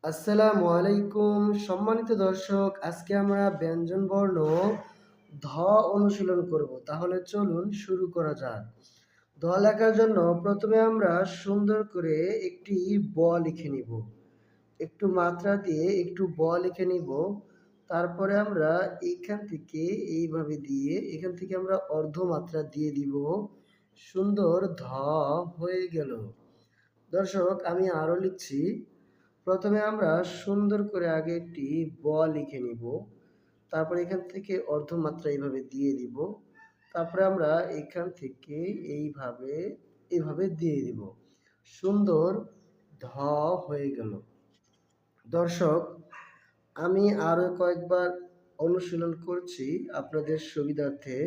আসসালামু আলাইকুম সম্মানিত দর্শক, আজকে আমরা ব্যঞ্জন বর্ণ ধ অনুশীলন করব। তাহলে চলুন শুরু করা যাক। ধ লেখার জন্য প্রথমে আমরা সুন্দর করে একটি ব লিখে নিব। একটু মাত্রা দিয়ে একটু ব লিখে নিব। তারপরে আমরা এইখান থেকে এইভাবে দিয়ে এখান থেকে আমরা অর্ধমাত্রা দিয়ে দিব। সুন্দর ধ হয়ে গেল। দর্শক, আমি আরো লিখছি। প্রথমে আমরা সুন্দর করে আগে একটি ব লিখে নিব। তারপর এখান থেকে অর্ধমাত্রা এইভাবে দিয়ে দিব। তারপরে আমরা এখান থেকে এইভাবে এইভাবে দিয়ে দিব। সুন্দর ধ হয়ে গেল। দর্শক, আমি আরো কয়েকবার অনুশীলন করছি আপনাদের সুবিধার্থে।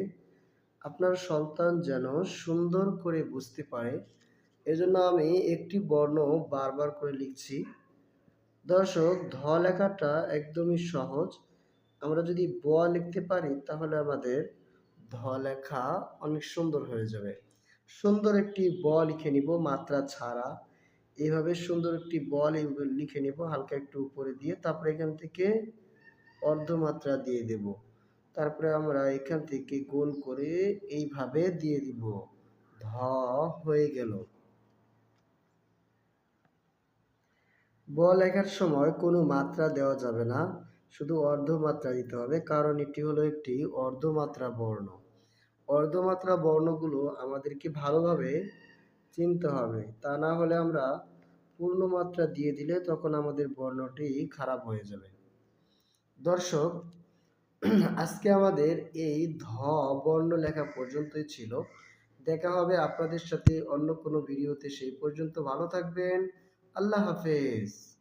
আপনার সন্তান যেন সুন্দর করে বুঝতে পারে, এজন্য আমি একটি বর্ণ বারবার করে লিখছি। দর্শক, ধ লেখাটা একদমই সহজ। আমরা যদি ব লিখতে পারি তাহলে আমাদের ধ লেখা অনেক সুন্দর হয়ে যাবে। সুন্দর একটি ব লিখে নিব মাত্রা ছাড়া। এইভাবে সুন্দর একটি লিখে নিব হালকা একটু উপরে দিয়ে। তারপরে এখান থেকে অর্ধমাত্রা দিয়ে দেব। তারপরে আমরা এখান থেকে গোল করে এইভাবে দিয়ে দিব। ধ হয়ে গেল। ব লেখার সময় কোনো মাত্রা দেওয়া যাবে না, শুধু অর্ধমাত্রা দিতে হবে, কারণ এটি হলো একটি অর্ধমাত্রা বর্ণ। অর্ধমাত্রা বর্ণগুলো আমাদেরকে ভালোভাবে চিনতে হবে, তা না হলে আমরা পূর্ণ মাত্রা দিয়ে দিলে তখন আমাদের বর্ণটি খারাপ হয়ে যাবে। দর্শক, আজকে আমাদের এই ধ বর্ণ লেখা পর্যন্তই ছিল। দেখা হবে আপনাদের সাথে অন্য কোনো ভিডিওতে। সেই পর্যন্ত ভালো থাকবেন। আল্লাহ হাফেজ।